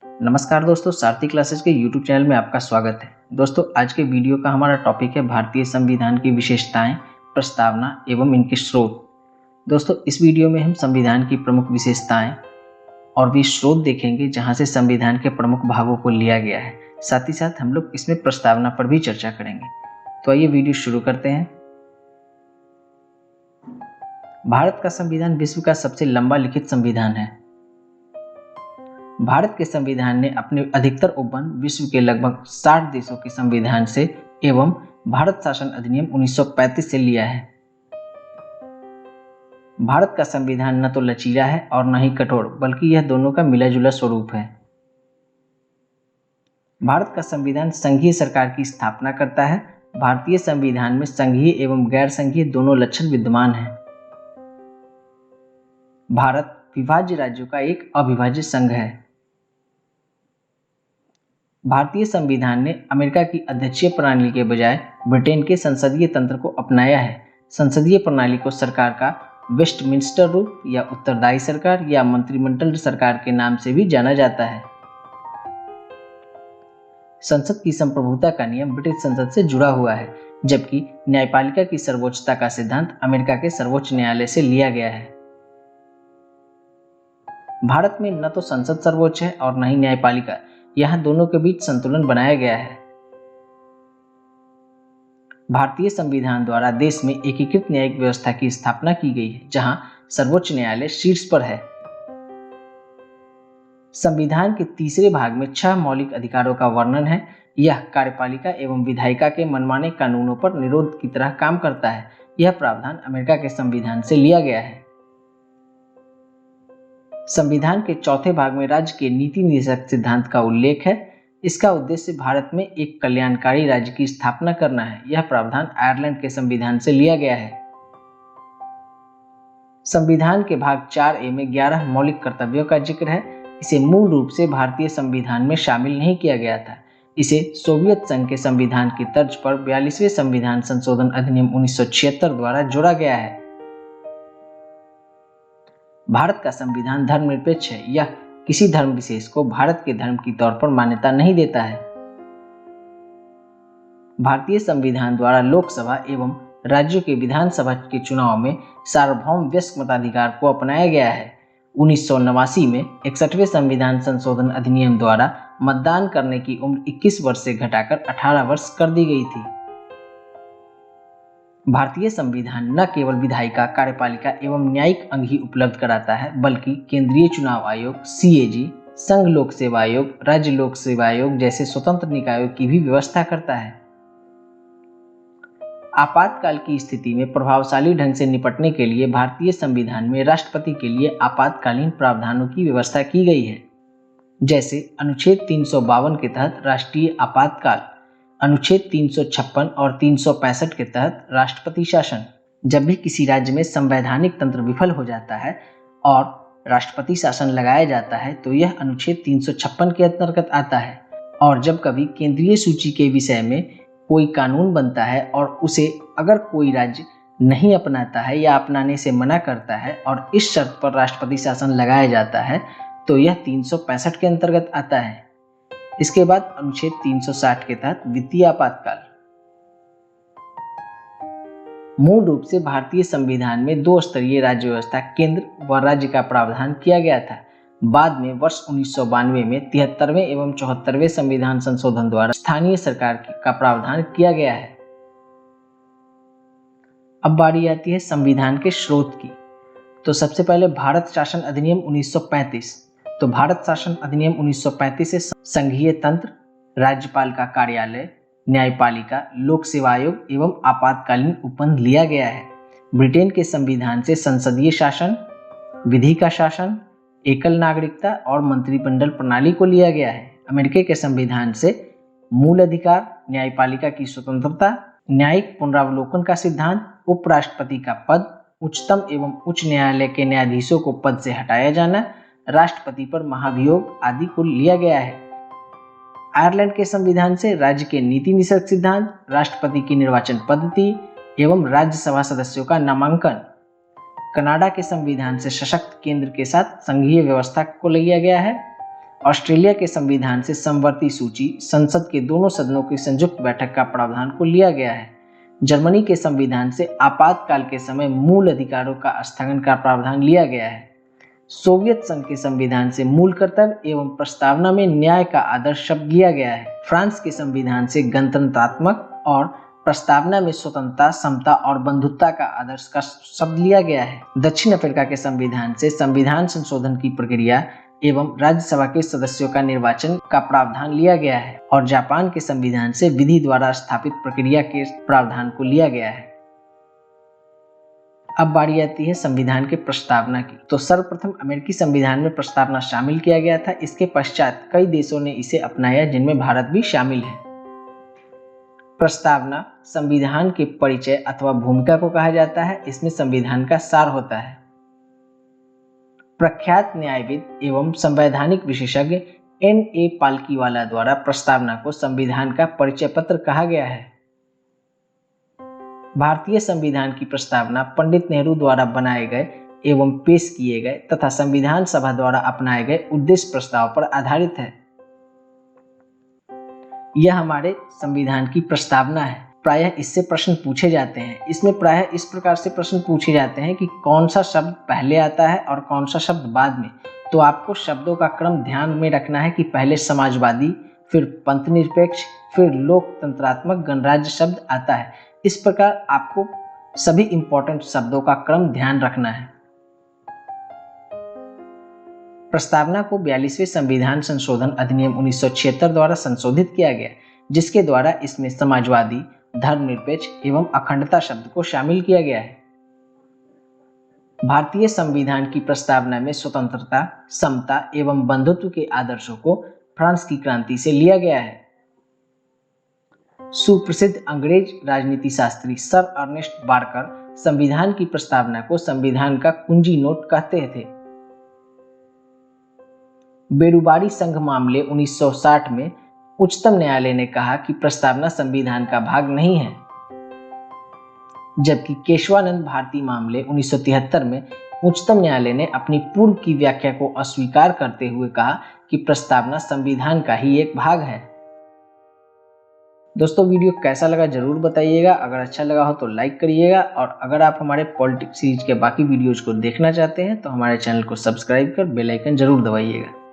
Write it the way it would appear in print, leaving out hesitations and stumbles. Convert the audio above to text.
नमस्कार दोस्तों, सारथी क्लासेस के यूट्यूब चैनल में आपका स्वागत है। दोस्तों, आज के वीडियो का हमारा टॉपिक है भारतीय संविधान की विशेषताएं, प्रस्तावना एवं इनके स्रोत। दोस्तों, इस वीडियो में हम संविधान की प्रमुख विशेषताएं और भी स्रोत देखेंगे जहां से संविधान के प्रमुख भागों को लिया गया है। साथ ही साथ हम लोग इसमें प्रस्तावना पर भी चर्चा करेंगे। तो आइए वीडियो शुरू करते हैं। भारत का संविधान विश्व का सबसे लंबा लिखित संविधान है। भारत के संविधान ने अपने अधिकतर उपबंध विश्व के लगभग 60 देशों के संविधान से एवं भारत शासन अधिनियम 1935 से लिया है। भारत का संविधान न तो लचीला है और न ही कठोर, बल्कि यह दोनों का मिला जुला स्वरूप है। भारत का संविधान संघीय सरकार की स्थापना करता है। भारतीय संविधान में संघीय एवं गैर संघीय दोनों लक्षण विद्यमान हैं। भारत विभाज्य राज्यों का एक अविभाज्य संघ है। भारतीय संविधान ने अमेरिका की अध्यक्षीय प्रणाली के बजाय ब्रिटेन के संसदीय तंत्र को अपनाया है। संसदीय प्रणाली को सरकार का वेस्टमिंस्टर रूप या उत्तरदायी सरकार या मंत्रिमंडल सरकार के नाम से भी जाना जाता है। संसद की संप्रभुता का नियम ब्रिटिश संसद से जुड़ा हुआ है, जबकि न्यायपालिका की सर्वोच्चता का सिद्धांत अमेरिका के सर्वोच्च न्यायालय से लिया गया है। भारत में न तो संसद सर्वोच्च है और न ही न्यायपालिका, यहाँ दोनों के बीच संतुलन बनाया गया है। भारतीय संविधान द्वारा देश में एकीकृत न्यायिक व्यवस्था की स्थापना की गई है, जहां सर्वोच्च न्यायालय शीर्ष पर है। संविधान के तीसरे भाग में 6 मौलिक अधिकारों का वर्णन है। यह कार्यपालिका एवं विधायिका के मनमाने कानूनों पर निरोध की तरह काम करता है। यह प्रावधान अमेरिका के संविधान से लिया गया है। संविधान के चौथे भाग में राज्य के नीति निर्देशक सिद्धांत का उल्लेख है। इसका उद्देश्य भारत में एक कल्याणकारी राज्य की स्थापना करना है। यह प्रावधान आयरलैंड के संविधान से लिया गया है। संविधान के भाग 4A में 11 मौलिक कर्तव्यों का जिक्र है। इसे मूल रूप से भारतीय संविधान में शामिल नहीं किया गया था। इसे सोवियत संघ के संविधान की तर्ज पर 42वें संविधान संशोधन अधिनियम 1976 द्वारा जोड़ा गया है। भारत का संविधान धर्मनिरपेक्ष है। यह किसी धर्म विशेष को भारत के धर्म की तौर पर मान्यता नहीं देता है। भारतीय संविधान द्वारा लोकसभा एवं राज्यों के विधानसभा के चुनाव में सार्वभौम वयस्क मताधिकार को अपनाया गया है। 1989 में 61वें संविधान संशोधन अधिनियम द्वारा मतदान करने की उम्र 21 वर्ष से घटाकर 18 वर्ष कर दी गई थी। भारतीय संविधान न केवल विधायिका, कार्यपालिका एवं न्यायिक अंग ही उपलब्ध कराता है, बल्कि केंद्रीय चुनाव आयोग, CAG, संघ लोक सेवा आयोग, राज्य लोक सेवा आयोग जैसे स्वतंत्र निकायों की भी व्यवस्था करता है। आपातकाल की स्थिति में प्रभावशाली ढंग से निपटने के लिए भारतीय संविधान में राष्ट्रपति के लिए आपातकालीन प्रावधानों की व्यवस्था की गई है, जैसे अनुच्छेद 352 के तहत राष्ट्रीय आपातकाल, अनुच्छेद 356 और 365 के तहत राष्ट्रपति शासन। जब भी किसी राज्य में संवैधानिक तंत्र विफल हो जाता है और राष्ट्रपति शासन लगाया जाता है, तो यह अनुच्छेद 356 के अंतर्गत आता है। और जब कभी केंद्रीय सूची के विषय में कोई कानून बनता है और उसे अगर कोई राज्य नहीं अपनाता है या अपनाने से मना करता है और इस शर्त पर राष्ट्रपति शासन लगाया जाता है, तो यह 365 के अंतर्गत आता है। इसके बाद अनुच्छेद 360 के तहत वित्तीय आपातकाल। मूल रूप से भारतीय संविधान में 2 स्तरीय राज्य व्यवस्था, केंद्र व राज्य का प्रावधान किया गया था। बाद में वर्ष 1992 में 73वें एवं 74वें संविधान संशोधन द्वारा स्थानीय सरकार का प्रावधान किया गया है। अब बारी आती है संविधान के स्रोत की। तो सबसे पहले भारत शासन अधिनियम 1935। तो भारत शासन अधिनियम 1935 से संघीय तंत्र, राज्यपाल का कार्यालय, न्यायपालिका, लोक सेवा आयोग एवं आपातकालीन उपबंध लिया गया है। ब्रिटेन के संविधान से संसदीय शासन, विधि का शासन, एकल नागरिकता और मंत्रिमंडल प्रणाली को लिया गया है। अमेरिका के संविधान से मूल अधिकार, न्यायपालिका की स्वतंत्रता, न्यायिक पुनरावलोकन का सिद्धांत, उपराष्ट्रपति का पद, उच्चतम एवं उच्च न्यायालय के न्यायाधीशों को पद से हटाया जाना, राष्ट्रपति पर महाभियोग आदि को लिया गया है। आयरलैंड के संविधान से राज्य के नीति निर्देशक सिद्धांत, राष्ट्रपति की निर्वाचन पद्धति एवं राज्यसभा सदस्यों का नामांकन। कनाडा के संविधान से सशक्त केंद्र के साथ संघीय व्यवस्था को लिया गया है। ऑस्ट्रेलिया के संविधान से समवर्ती सूची संसद के दोनों सदनों की संयुक्त बैठक का प्रावधान को लिया गया है। जर्मनी के संविधान से आपातकाल के समय मूल अधिकारों का स्थगन का प्रावधान लिया गया है। सोवियत संघ के संविधान से मूल कर्तव्य एवं प्रस्तावना में न्याय का आदर्श शब्द लिया गया है। फ्रांस के संविधान से गणतंत्रात्मक और प्रस्तावना में स्वतंत्रता, समता और बंधुत्व का आदर्श का शब्द लिया गया है। दक्षिण अफ्रीका के संविधान से संविधान संशोधन की प्रक्रिया एवं राज्यसभा के सदस्यों का निर्वाचन का प्रावधान लिया गया है। और जापान के संविधान से विधि द्वारा स्थापित प्रक्रिया के प्रावधान को लिया गया है। अब बारी आती है संविधान के प्रस्तावना की। तो सर्वप्रथम अमेरिकी संविधान में प्रस्तावना शामिल किया गया था। इसके पश्चात कई देशों ने इसे अपनाया, जिनमें भारत भी शामिल है। प्रस्तावना संविधान के परिचय अथवा भूमिका को कहा जाता है। इसमें संविधान का सार होता है। प्रख्यात न्यायविद एवं संवैधानिक विशेषज्ञ N.A. पालकीवाला द्वारा प्रस्तावना को संविधान का परिचय पत्र कहा गया है। भारतीय संविधान की प्रस्तावना पंडित नेहरू द्वारा बनाए गए एवं पेश किए गए तथा संविधान सभा द्वारा अपनाए गए उद्देश्य प्रस्ताव पर आधारित है। यह हमारे संविधान की प्रस्तावना है। प्रायः इससे प्रश्न पूछे जाते हैं। इसमें प्रायः इस प्रकार से प्रश्न पूछे जाते हैं कि कौन सा शब्द पहले आता है और कौन सा शब्द बाद में। तो आपको शब्दों का क्रम ध्यान में रखना है कि पहले समाजवादी, फिर पंथ निरपेक्ष, फिर लोकतंत्रात्मक गणराज्य शब्द आता है। इस प्रकार आपको सभी इंपॉर्टेंट शब्दों का क्रम ध्यान रखना है। प्रस्तावना को 42वें संविधान संशोधन अधिनियम 1976 द्वारा संशोधित किया गया, जिसके द्वारा इसमें समाजवादी, धर्मनिरपेक्ष एवं अखंडता शब्द को शामिल किया गया है। भारतीय संविधान की प्रस्तावना में स्वतंत्रता, समता एवं बंधुत्व के आदर्शों को फ्रांस की क्रांति से लिया गया है। सुप्रसिद्ध अंग्रेज राजनीति शास्त्री सर अर्नेस्ट बार्कर संविधान की प्रस्तावना को संविधान का कुंजी नोट कहते थे। बेरुबारी संघ मामले 1960 में उच्चतम न्यायालय ने कहा कि प्रस्तावना संविधान का भाग नहीं है, जबकि केशवानंद भारती मामले 1973 में उच्चतम न्यायालय ने अपनी पूर्व की व्याख्या को अस्वीकार करते हुए कहा कि प्रस्तावना संविधान का ही एक भाग है। दोस्तों, वीडियो कैसा लगा जरूर बताइएगा। अगर अच्छा लगा हो तो लाइक करिएगा, और अगर आप हमारे पॉलिटिक्स सीरीज के बाकी वीडियोज को देखना चाहते हैं तो हमारे चैनल को सब्सक्राइब कर बेल आइकन जरूर दबाइएगा।